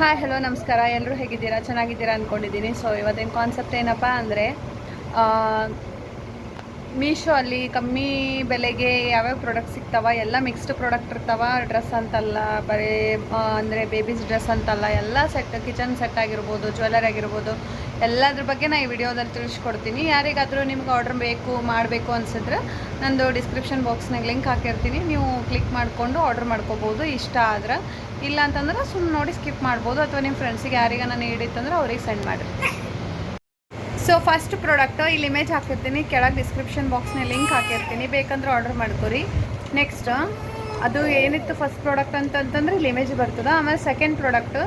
Hi hello ನಮಸ್ಕಾರ. ಎಲ್ಲರೂ ಹೇಗಿದ್ದೀರಾ? ಚೆನ್ನಾಗಿದ್ದೀರಾ ಅಂದ್ಕೊಂಡಿದ್ದೀನಿ. ಸೊ ಇವತ್ತಿನ ಕಾನ್ಸೆಪ್ಟ್ ಏನಪ್ಪ ಅಂದರೆ, ಮೀಶೋ ಅಲ್ಲಿ ಕಮ್ಮಿ ಬೆಲೆಗೆ ಯಾವ್ಯಾವ ಪ್ರಾಡಕ್ಟ್ ಸಿಗ್ತಾವ, ಎಲ್ಲ ಮಿಕ್ಸ್ಡ್ ಪ್ರಾಡಕ್ಟ್ ಇರ್ತಾವ. ಡ್ರೆಸ್ ಅಂತಲ್ಲ, ಬರೀ ಅಂದರೆ ಬೇಬೀಸ್ ಡ್ರೆಸ್ ಅಂತಲ್ಲ, ಎಲ್ಲ ಸೆಟ್, ಕಿಚನ್ ಸೆಟ್ ಆಗಿರ್ಬೋದು, ಜ್ಯುವೆಲರಿ ಆಗಿರ್ಬೋದು, ಎಲ್ಲದ್ರ ಬಗ್ಗೆ ನಾನು ಈ ವಿಡಿಯೋದಲ್ಲಿ ತಿಳಿಸ್ಕೊಡ್ತೀನಿ. ಯಾರಿಗಾದರೂ ನಿಮ್ಗೆ ಆರ್ಡ್ರ್ ಮಾಡಬೇಕು ಅನಿಸಿದ್ರೆ ನಂದು ಡಿಸ್ಕ್ರಿಪ್ಷನ್ ಬಾಕ್ಸ್ನಾಗ ಲಿಂಕ್ ಹಾಕಿರ್ತೀನಿ. ನೀವು ಕ್ಲಿಕ್ ಮಾಡಿಕೊಂಡು ಆರ್ಡ್ರ್ ಮಾಡ್ಕೋಬೋದು ಇಷ್ಟ ಆದ್ರೆ. ಇಲ್ಲ ಅಂತಂದ್ರೆ ಸುಮ್ಮನೆ ನೋಡಿ ಸ್ಕಿಪ್ ಮಾಡ್ಬೋದು, ಅಥವಾ ನಿಮ್ಮ ಫ್ರೆಂಡ್ಸಿಗೆ ಯಾರಿಗ ನಾನು ಹಿಡಿತಂದ್ರೆ ಅವ್ರಿಗೆ ಸೆಂಡ್ ಮಾಡಿರಿ. ಸೊ ಫಸ್ಟ್ ಪ್ರಾಡಕ್ಟು ಇಲ್ಲಿ ಇಮೇಜ್ ಹಾಕಿರ್ತೀನಿ, ಕೆಳಗೆ ಡಿಸ್ಕ್ರಿಪ್ಷನ್ ಬಾಕ್ಸ್ನಲ್ಲಿ ಲಿಂಕ್ ಹಾಕಿರ್ತೀನಿ, ಬೇಕಂದ್ರೆ ಆರ್ಡರ್ ಮಾಡ್ಕೊರಿ. ನೆಕ್ಸ್ಟ್ ಅದು ಏನಿತ್ತು ಫಸ್ಟ್ ಪ್ರಾಡಕ್ಟ್ ಅಂತಂತಂದ್ರೆ ಇಲ್ಲಿ ಇಮೇಜ್ ಬರ್ತದೆ. ಆಮೇಲೆ ಸೆಕೆಂಡ್ ಪ್ರಾಡಕ್ಟು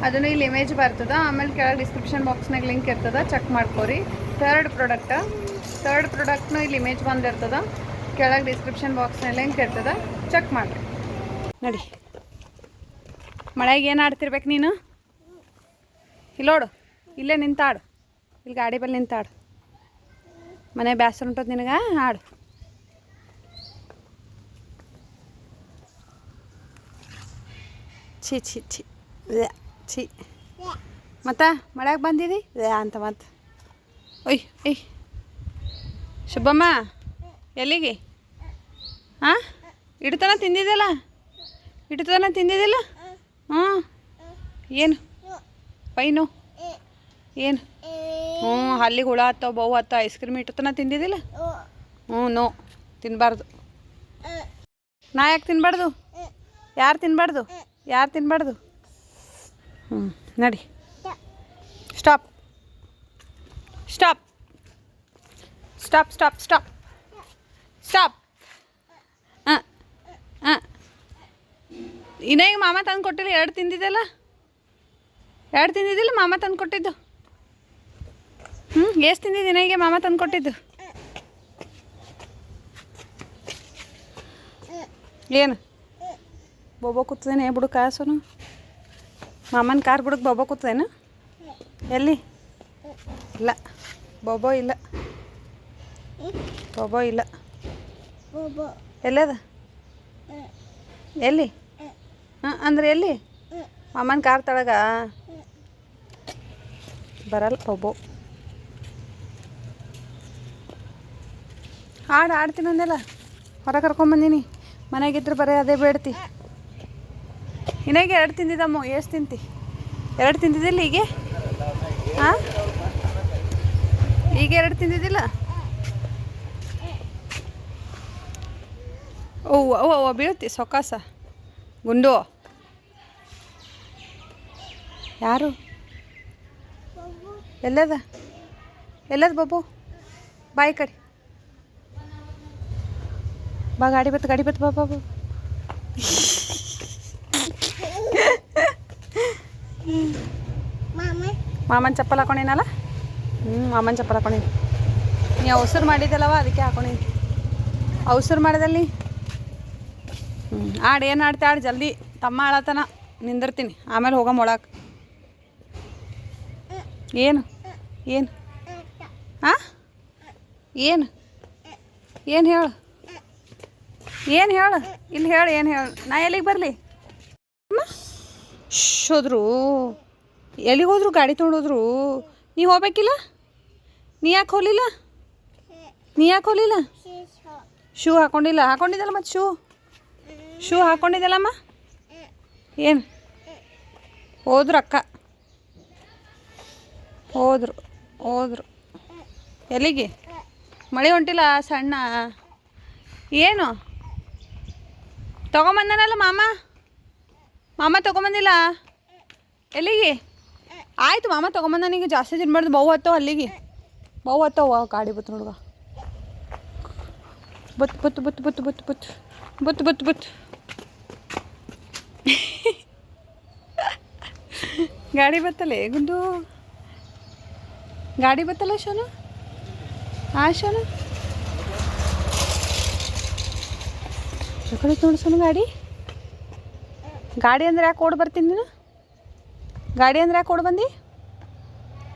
ಅದನ್ನು ಇಲ್ಲಿ ಇಮೇಜ್ ಬರ್ತದೆ, ಆಮೇಲೆ ಕೆಳಗೆ ಡಿಸ್ಕ್ರಿಪ್ಷನ್ ಬಾಕ್ಸ್ನಾಗ ಲಿಂಕ್ ಇರ್ತದೆ, ಚೆಕ್ ಮಾಡ್ಕೊರಿ. ಥರ್ಡ್ ಪ್ರಾಡಕ್ಟ್ನು ಇಲ್ಲಿ ಇಮೇಜ್ ಬಂದಿರ್ತದೆ, ಕೆಳಗೆ ಡಿಸ್ಕ್ರಿಪ್ಷನ್ ಬಾಕ್ಸ್ನಲ್ಲಿ ಲಿಂಕ್ ಇರ್ತದೆ, ಚೆಕ್ ಮಾಡಿರಿ. ನೋಡಿ, ಮಳೆಗೆ ಏನು ಆಡ್ತಿರ್ಬೇಕು ನೀನು? ಇಲ್ಲೋಡು, ಇಲ್ಲೇ ನಿಂತಾಡು, ಇಲ್ಲಿ ಗಾಡಿ ಬಲ್ಲಿ ನಿಂತಾಡು. ಮನೆ ಬ್ಯಾಸರ ಉಂಟದ ನಿನಗೆ, ಆಡು. ಛೀ ಛೀ ಛೀ ಛೀ. ಮತ್ತು ಮಳೆಗೆ ಬಂದಿದಿ ಅಂತ ಮತ್ತೆ. ಒಯ್ ಶುಭಮ್ಮ ಎಲ್ಲಿಗೆ? ಹಾಂ, ಇಡ್ತನ ತಿಂದಿದ್ದಲ್ಲ, ಹ್ಞೂ. ಏನು ಪೈನು ಏನು? ಹ್ಞೂ, ಅಲ್ಲಿಗೆ ಹುಳ ಹತ್ತವ, ಬಹು ಹತ್ತವ. ಐಸ್ ಕ್ರೀಮ್ ಇಟ್ಟತನ ತಿಂದಿದ್ದಿಲ್ಲ? ನೋ, ತಿನ್ನಬಾರ್ದು. ನಾ ಯಾಕೆ ತಿನ್ನಬಾರ್ದು? ಯಾರು ತಿನ್ನಬಾರ್ದು? ನಡಿ, ಸ್ಟಾಪ್. ಇನ್ನೇಗ ಮಾಮ ತಂದು ಕೊಟ್ಟಿಲ್ಲ? ಎರಡು ತಿಂದಿದ್ದಲ್ಲ ಮಾಮ ತಂದು ಕೊಟ್ಟಿದ್ದು? ಎಷ್ಟು ತಿಂದಿದ್ದು ಇನ್ನೇಗೆ ಮಾಮ ತಂದು ಕೊಟ್ಟಿದ್ದು? ಏನು ಬೋಬೋ ಕೂತದೇನೆ ಬುಡಕ? ಸೋನು ಮಾಮನ ಕಾರ್ ಬುಡಕ್ಕೆ ಬೋಬೋ ಕೂತದೇನು? ಎಲ್ಲಿ? ಇಲ್ಲ, ಬೋಬೋ ಇಲ್ಲ. ಎಲ್ಲದ? ಎಲ್ಲಿ? ಅಂದ್ರೆ ಎಲ್ಲಿ? ಮಾಮನ ಕಾರ್ ತಳಗ ಬರಲ್ಲ ಬೋಬೋ. ಆಡ್ತೀನಿ ಒಂದೆಲ್ಲ, ಹೊರ ಕರ್ಕೊಂಬಂದೀನಿ. ಮನೆಗಿದ್ರೆ ಬರೀ ಅದೇ ಬೇಡ್ತಿ. ಇನ್ನೇಗೆ ಎರಡು ತಿಂದಿದ್ದಮ್ಮ, ಎಷ್ಟು ತಿಂತಿ? ಎರಡು ತಿಂದಿದ್ದಿಲ್ಲ ಹೀಗೆ? ಹಾಂ, ಈಗ ಎರಡು ತಿಂದಿದ್ದಿಲ್ಲ? ಓ ಬೀಳ್ತಿ ಸೊಕಾಸ ಗುಂಡು. ಯಾರು? ಎಲ್ಲದ ಬಾಬು? ಬಾಯಿ ಕಡೆ ಬಾ. ಗಾಡಿ ಬತ್ತು ಬಾ ಬಾಬು. ಮಾಮನ ಚಪ್ಪಲ್ ಹಾಕೊಂಡೇನಲ್ಲ? ಮಾಮನ ಚಪ್ಪಲ್ ಹಾಕೊಂಡೀನಿ. ನೀ ಅವಸರು ಮಾಡಿದ್ದಲ್ಲವ, ಅದಕ್ಕೆ ಹಾಕೊಂಡೀನಿ. ಅವಸರು ಮಾಡಿದಲ್ಲಿ ಏನು ಆಡ್ತಿ? ಆಡು ಜಲ್ದಿ. ತಮ್ಮ ಆಳತನ ನಿಂದಿರ್ತೀನಿ, ಆಮೇಲೆ ಹೋಗಮ್ಮ ಒಳಗೆ. ಏನು ಹಾಂ, ಏನು ಹೇಳು? ಇಲ್ಲಿ ಹೇಳು, ಏನು ಹೇಳು? ನಾ ಎಲ್ಲಿಗೆ ಬರಲಿ? ಹೋದ್ರು, ಎಲ್ಲಿಗೆ ಹೋದ್ರು? ಗಾಡಿ ತೊಗೊಂಡೋದ್ರು. ನೀ ಹೋಗ್ಬೇಕಿಲ್ಲ? ನೀ ಯಾಕೆ ಹೋಗಲಿಲ್ಲ? ಶೂ ಹಾಕೊಂಡಿದ್ದಲ್ಲ ಮತ್ತು ಶೂ ಹಾಕ್ಕೊಂಡಿದ್ದಲ್ಲಮ್ಮ? ಏನು ಹೋದ್ರು? ಅಕ್ಕ ಹೋದ್ರು ಎಲ್ಲಿಗೆ? ಮಳೆ ಹೊಂಟಿಲ್ಲ ಸಣ್ಣ? ಏನು ತೊಗೊಂಬಂದನಲ್ಲ ಮಾಮ ತೊಗೊಂಬಂದಿಲ್ಲ? ಎಲ್ಲಿಗೆ? ಆಯಿತು, ಮಾಮ ತೊಗೊಂಬಂದನೀಗ. ಜಾಸ್ತಿ ತಿನ್ಬಾರ್ದು, ಬಹು ಹತ್ತವ. ಅಲ್ಲಿಗೆ ಬಹು ಹತ್ತವ. ಗಾಡಿ ಬತ್ತು ನೋಡುವ. ಬತ್ತು ಗಾಡಿ ಬತ್ತಲ್ಲೇ ಗುಂಡು, ಗಾಡಿ ಬತ್ತಲ್ಲ ಶೋನು. ಶೋನು ಕಡೆ ನೋಡು ಸೋನು. ಗಾಡಿ ಅಂದ್ರೆ ಯಾಕೆ ಓಡ್ ಬರ್ತೀನಿ ನೀನು? ಗಾಡಿ ಅಂದ್ರೆ ಯಾಕೆ ಓಡ್ ಬಂದು?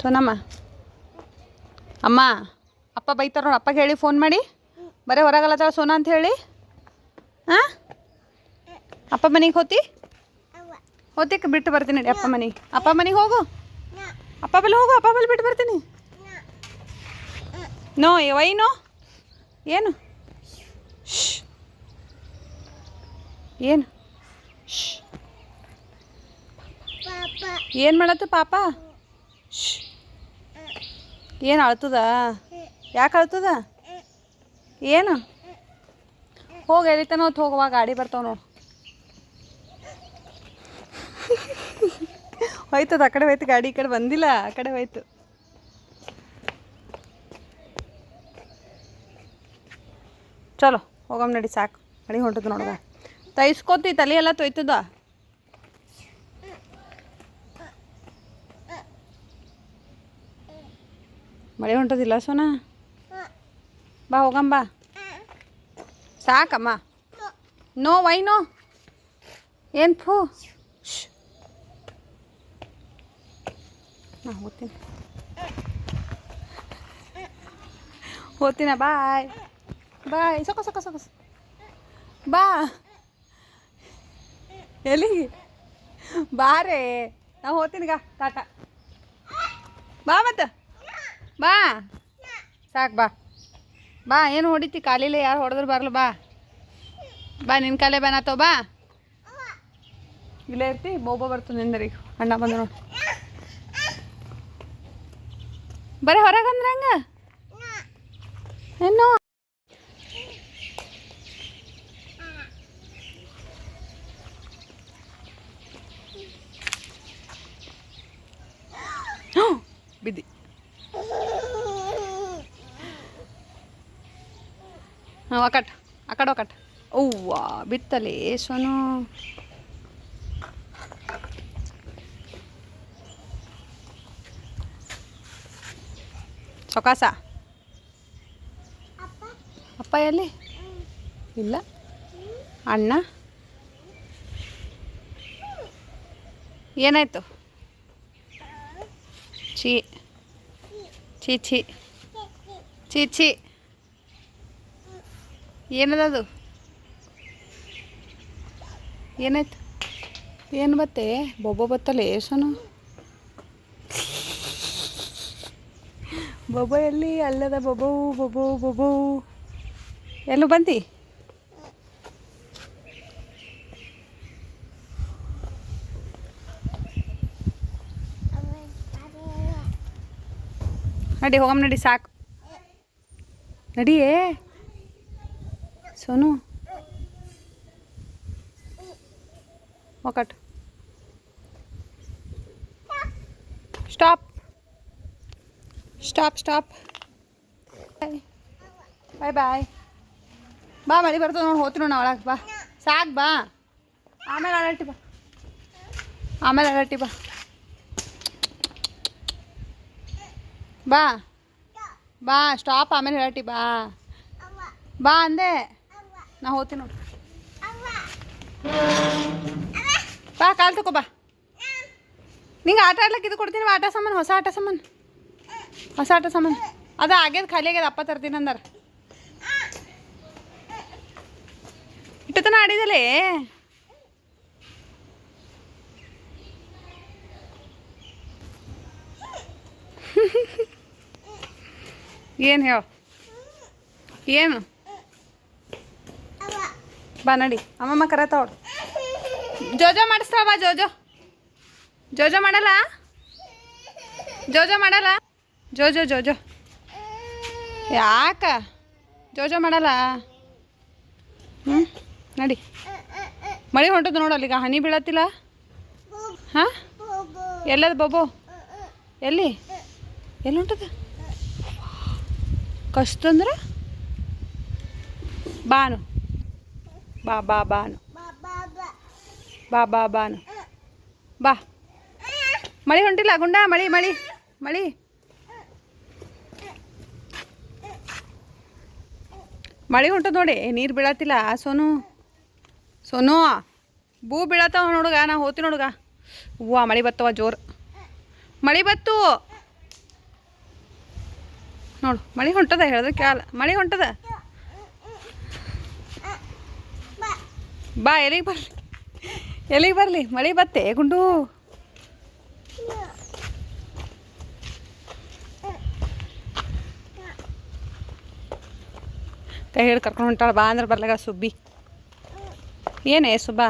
ಸೋನಮ್ಮ, ಅಮ್ಮ ಅಪ್ಪ ಬೈತಾರ ನೋಡಿ. ಅಪ್ಪಗೆ ಹೇಳಿ ಫೋನ್ ಮಾಡಿ, ಬರೀ ಹೊರಗಲ್ಲತ್ತಾಳ ಸೋನಾ ಅಂತ ಹೇಳಿ. ಹಾಂ, ಅಪ್ಪ ಮನೆಗೆ ಹೋತಿ? ಹೋತಿಕ್ಕೆ ಬಿಟ್ಟು ಬರ್ತೀನಿ ನಡಿ ಅಪ್ಪ ಮನೆಗೆ ಹೋಗು. ಅಪ್ಪ ಬಲ್ಲಿ ಬಿಟ್ಟು ಬರ್ತೀನಿ. ನೋ ವೈನೋ ಏನು ಏನು ಏನು ಮಾಡತ್ತು ಪಾಪ? ಏನು ಅಳ್ತದ? ಯಾಕೆ ಅಳ್ತದ? ಏನು ಹೋಗಿ ಎಲ್ಲಿತಾನ ಹೊತ್ತು ಹೋಗುವ ಗಾಡಿ ಬರ್ತಾವ ನೋಡು. ಹೋಯ್ತದ ಆ ಕಡೆ ಹೋಯ್ತು ಗಾಡಿ, ಈ ಕಡೆ ಬಂದಿಲ್ಲ, ಆ ಕಡೆ ಹೋಯ್ತು. ಚಲೋ ಹೋಗಮ್ ನಡಿ, ಸಾಕು ಮಳೆ ಹೊಂಟದ ನೋಡುವ. ತೈಸ್ಕೋತಿ ತಲೆ ಎಲ್ಲ ತೊಯ್ತದ. ಮಳೆ ಹೊಂಟದಿಲ್ಲ ಸೋನಾ, ಬಾ ಹೋಗಮ್ಮ ಬಾ. ಸಾಕಮ್ಮ. ನೋ ವೈನೋ ಏನು ಫೂ. ನಾ ಹೋಗ್ತೀನ ಬಾಯ್ ಸೊಕಸ್ ಬಾ. ಎಲ್ಲಿಗೆ ಬಾರೇ, ನಾ ಹೋಗ್ತೀನಿಗ ಟಾಟಾ. ಬಾ ಮತ್ತೆ ಬಾ, ಸಾಕು ಬಾ. ಏನು ಹೊಡಿತಿ ಕಾಲಿಲ್ಲ, ಯಾರು ಹೊಡೆದ್ರು ಬರಲ್ಲ. ಬಾ ನಿನ್ನ ಕಾಲೇ ಬನಾತೋ ಬಾ. ಇಲ್ಲೇ ಇರ್ತಿ ಬೋಬೋ ಬರ್ತದೆ ನಿಂದರಿಗೆ. ಅಣ್ಣ ಬಂದ ನೋಡಿ, ಬರೀ ಹೊರಗೆ ಅಂದ್ರೆ ಹಂಗೆ ಏನು? ಬಿದ್ದಿ. ಹಾಂ ಆ ಕಡೆ ಅವ್ವ ಬಿತ್ತಲೇ ಸೋನು. ಸೊಕಾಸ ಅಪ್ಪ ಎಲ್ಲಿ ಇಲ್ಲ? ಅಣ್ಣ ಏನಾಯ್ತು? ಚೀ ಚೀ ಚೀ ಚೀ ಚೀ ಏನದದು? ಏನಾಯ್ತು? ಏನು ಬತ್ತೆ? ಬೊಬ್ಬ ಬತ್ತಲೇ ಸೋನು. ಬೊಬ್ಬ ಎಲ್ಲಿ? ಅಲ್ಲದ ಬೊಬ್ಬು ಎಲ್ಲೂ ಬಂದಿ? ನಡಿ ಹೋಗಮ್ ನಡಿ, ಸಾಕು ನಡಿಯೇ ಸೋನು. ಒಕಟ್ ಸ್ಟಾಪ್ ಬಾಯ್. ಬಾ ಮಳೆ ಬರ್ತದೆ ನೋಡಿ, ಹೋಗ್ತೀನಿ ನೋಡಿ ಒಳಗೆ. ಬಾ ಸಾಕು ಬಾ, ಆಮೇಲೆ ಅಲರ್ಟಿ ಬಾ ಸ್ಟಾಪ್, ಆಮೇಲೆ ಹೇಳಟ್ಟಿ ಬಾ ಅಂದೆ. ನಾ ಹೋಗ್ತೀನಿ ನೋಡಿ. ಬಾ ಕಾಲು ತಗೋ ಬಾ. ನಿಂಗೆ ಆಟ ಆಡ್ಲಿಕ್ಕೆ ಇದು ಕೊಡ್ತೀನಿ, ಆಟ ಸಾಮಾನು, ಹೊಸ ಆಟ ಸಾಮಾನು ಅದು ಆಗ್ಯದ, ಖಾಲಿ ಆಗ್ಯದ. ಅಪ್ಪ ತರ್ತೀನಿ ಅಂದಾರ. ಇಟ್ಟತನ ಆಡಿದಲೇ. ಏನು ಹೇಳು? ಏನು? ಬಾ ನಡಿ, ಅಮ್ಮಮ್ಮ ಕರತಾವಳು. ಜೋಜೋ ಮಾಡಿಸ್ತಾವ. ಬಾ ಜೋಜೋ ಮಾಡಲ್ಲ. ಜೋಜೋ ಯಾಕ ಜೋಜೋ ಮಾಡಲ್ಲ? ನಡಿ, ಮಳೆ ಹೊಂಟದ ನೋಡು. ಅಲ್ಲಿಗ ಹನಿ ಬೀಳತ್ತಿಲ್ಲ. ಹಾಂ ಎಲ್ಲದ ಬೊಬ್ಬು? ಎಲ್ಲಿ ಹೊಂಟದ? ಕಸ್ತಂದ್ರೆ ಬಾನು ಬಾನು ಬಾನು ಬಾ. ಮಳೆ ಹೊಂಟಿಲ್ಲ ಗುಂಡ, ಮಳಿ ಮಳೆ ಹೊಂಟದ ನೋಡಿ. ನೀರು ಬೀಳತ್ತಿಲ್ಲ ಸೋನು ಬೂ ಬೀಳತ್ತಾವ ನೋಡುಗ. ನಾ ಹೋಗ್ತೀನಿ ನೋಡುಗ. ಹೂವ ಮಳೆ ಬತ್ತವ, ಜೋರು ಮಳೆ ಬತ್ತು ನೋಡು. ಮಳೆ ಹೊಂಟದ, ಹೇಳಿದ್ರೆ ಕೇಳಲ್ಲ. ಮಳೆ ಹೊಂಟದ. ಬಾ ಎಲ್ಲಿಗೆ ಎಲ್ಲಿಗೆ ಬರಲಿ ಮಳೆ ಬತ್ತೆ ಗುಂಡು. ಕೈ ಹಿಡ್ದು ಕರ್ಕೊಂಡು ಹೊಂಟಾಳ. ಬಾ ಅಂದ್ರೆ ಬರ್ಲಾಗ ಸುಬ್ಬಿ. ಏನೇ ಸುಬ್ಬಾ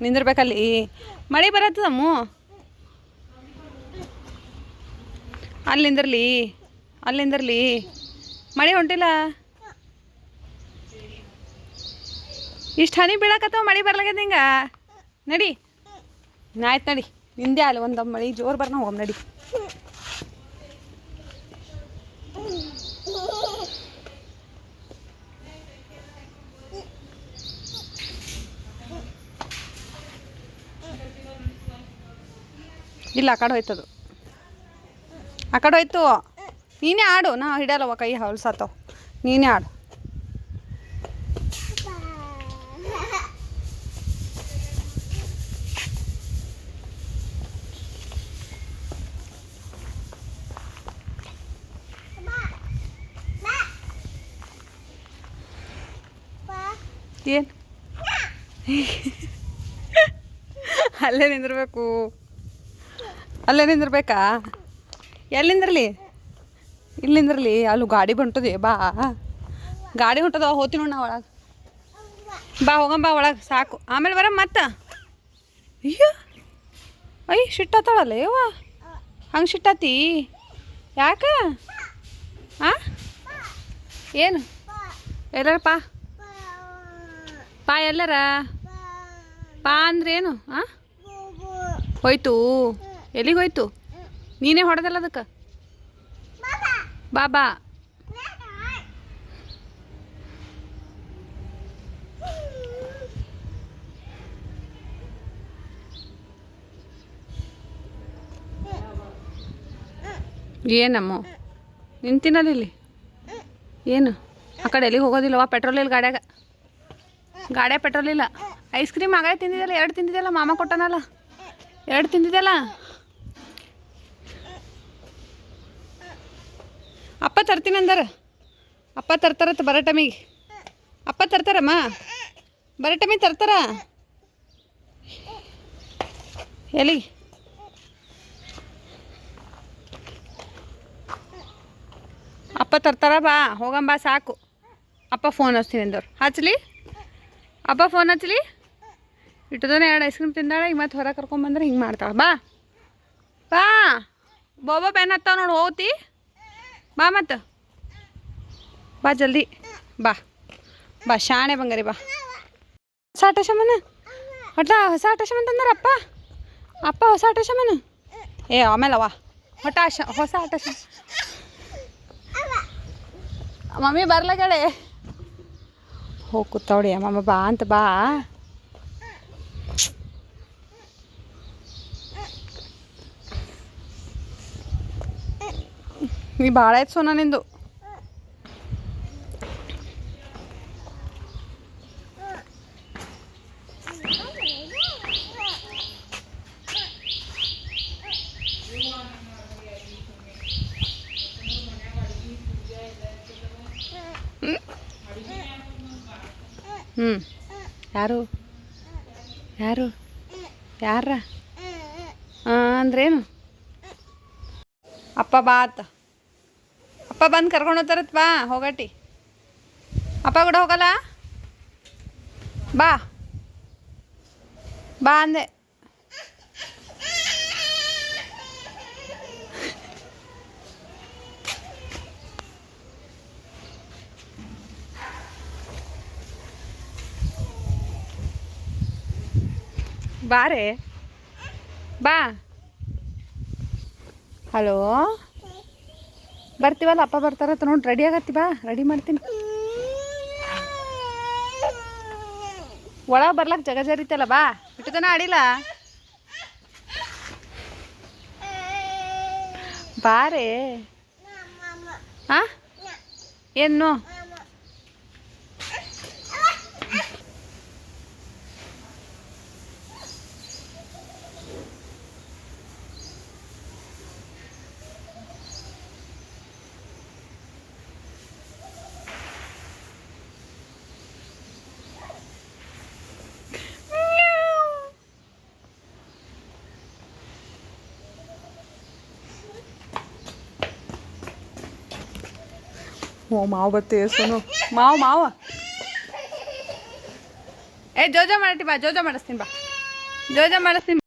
ನಿಂದಿರ್ಬೇಕಲ್ಲಿ. ಮಳೆ ಬರತ್ತದಮ್ಮ. ಅಲ್ಲಿಂದಿರ್ಲಿ ಅಲ್ಲಿಂದಿರ್ಲಿ ಮಳೆ ಹೊಂಟಿಲ್ಲ. ಇಷ್ಟು ಹನಿ ಬೀಳಕತ್ತವ ಮಳೆ ಬರ್ಲಾಗ್ಯದ ಹಿಂಗೆ. ನಡಿ ಆಯ್ತು ನಡಿ. ನಿಂದೆ ಅಲ್ಲಿ ಒಂದು ಮಳೆ ಜೋರು ಬರ್ನ ಹೋಗಮ್ ನಡಿ. ಇಲ್ಲ ಆ ಕಡೆ ಹೋಯ್ತದು. ಆ ಕಡೆ ಹೋಯ್ತು. ನೀನೇ ಆಡು. ನಾ ಹಿಡಿಯಲ್ಲವ ಕೈ ಹೊಲ್ಸತ್ತವ. ನೀನೇ ಆಡು. ಏನು ಅಲ್ಲೇ ನಿಂದಿರ್ಬೇಕು. ಅಲ್ಲೇ ನಿಂದಿರ್ಬೇಕಾ? ಎಲ್ಲಿಂದ್ರಲಿ? ಇಲ್ಲಿಂದ್ರಲಿ. ಅಲ್ಲಿ ಗಾಡಿ ಬಂಟದೆ. ಬಾ ಗಾಡಿ ಹೊಂಟದವ. ಹೋಗ್ತೀನಿ ನೋಡಿ ನಾ ಒಳಗೆ. ಬಾ ಹೋಗಂ ಬಾ ಒಳಗೆ. ಸಾಕು ಆಮೇಲೆ ಬರ ಮತ್ತೆ. ಅಯ್ಯೋ ಅಯ್ಯ ಶಿಟ್ಟಾತಾಳಲ್ಲ ಯವ್ವ. ಹಂಗೆ ಶಿಟ್ಟಾತಿ ಯಾಕೆ? ಹಾಂ ಏನು ಎಲ್ಲಾರ ಪಾ ಪಾ ಎಲ್ಲರ ಪಾ ಅಂದ್ರೆ ಏನು? ಹಾಂ ಹೋಯ್ತು. ಎಲ್ಲಿಗೆ ಹೋಯ್ತು? ನೀನೇ ಹೊಡೆದಲ್ಲ ಅದಕ್ಕೆ. ಬಾ ಬಾ. ಏನಮ್ಮ ನಿಂತಿನಲ್ಲಿ ಇಲ್ಲಿ? ಏನು ಆ ಕಡೆ ಎಲ್ಲಿಗೆ ಹೋಗೋದಿಲ್ಲವ? ಪೆಟ್ರೋಲ್ ಇಲ್ಲ ಗಾಡ್ಯಾಗ. ಗಾಡ್ಯಾಗ ಪೆಟ್ರೋಲ್ ಇಲ್ಲ. ಐಸ್ ಕ್ರೀಮ್ ಆಗಲೇ ತಿಂದಿದ್ದಲ್ಲ. 2 ತಿಂದಿದ್ದಲ್ಲ. ಮಾಮ ಕೊಟ್ಟನಲ್ಲ 2 ತಿಂದಿದ್ದಲ್ಲ. ಅಪ್ಪ ತರ್ತೀನಿ ಅಂದಾರ. ಅಪ್ಪ ತರ್ತಾರತ್ತ ಬರೋ ಟೈಮಿಗೆ. ಅಪ್ಪ ತರ್ತಾರಮ್ಮ ಬರೋ ಟೈಮಿಗೆ ತರ್ತಾರ. ಎಲ್ಲಿಗೆ? ಅಪ್ಪ ತರ್ತಾರ. ಬಾ ಹೋಗಂಬಾ ಸಾಕು. ಅಪ್ಪ ಫೋನ್ ಹಚ್ತೀನಿ ಅಂದವ್ರು. ಹಚ್ಚಲಿ ಅಪ್ಪ ಫೋನ್ ಹಚ್ಚಲಿ. ಇಟ್ಟದನೇ 2 ಐಸ್ ಕ್ರೀಮ್ ತಿಂದಾಳೆ. ಈಗ ಮತ್ತೆ ಹೊರಗೆ ಕರ್ಕೊಂಬಂದ್ರೆ ಹಿಂಗೆ ಮಾಡ್ತಾಳೆ. ಬಾ ಬಾ ಬೋಬಾ ಪೆನ್ ಹತ್ತಾವ ನೋಡಿ. ಹೋಗ್ತಿ ಬಾ ಮತ್ತೆ. ಬಾ ಜಲ್ದಿ ಬಾ. ಬಾ ಶಾಣೆ ಬಂಗಾರಿ ಬಾ. ಹೊಸ ಆಟೋಶಮನ ಹೊಸ ಆಟೋಶಮನ್ ತಂದಾರ ಅಪ್ಪ. ಅಪ್ಪ ಹೊಸ ಆಟೋಶಮನ. ಏ ಆಮೇಲವ ಹೊಸ ಆಟೋಶಮನ್. ಮಮ್ಮಿ ಬರ್ಲಾಗಡೆ ಹೋಗಿ ಕೂತಾವಡಿ. ಅಮ್ಮಮ್ಮ ಬಾ ಅಂತ ಬಾ. ನೀ ಭಾಳ ಆಯ್ತು ಸೋನಾ ನಿಂದು. ಯಾರು ಯಾರು ಯಾರ ಅಂದ್ರೇನು? ಅಪ್ಪ ಬಾ ಆತ. ಅಪ್ಪ ಬಂದು ಕರ್ಕೊಂಡು ಹೋಗ್ತಾರತ್. ಬಾ ಹೋಗಟಿ. ಅಪ್ಪ ಕೂಡ ಹೋಗಲ್ಲ. ಬಾ ಬಾ ಅಂದೆ. ಬಾರೆ ಬಾ. ಹಲೋ ಬರ್ತೀವಲ್ಲ. ಅಪ್ಪ ಬರ್ತಾರತ್ತ ನೋಡಿ. ರೆಡಿ ಆಗತ್ತಿ. ಬಾ ರೆಡಿ ಮಾಡ್ತೀನಿ. ಒಳಗೆ ಬರ್ಲಕ್ಕೆ ಜಗ ಜರಿತಲ್ಲ. ಬಾ ಇಟ್ಟದನ ಆಡಿಲ್ಲ. ಬಾರೆ. ಹಾಂ ಏನು? ಓ ಮಾವು ಬತ್ತೆ ಸೋನು ಮಾವ ಏ ಜೋಜೋ ಮಾಡಟಿ ಬಾ ಜೋಜೋ ಮಾಡಿಸ್ತೀನಿ ಬಾ ಜೋಜೋ ಮಾಡಿಸ್ತೀನಿ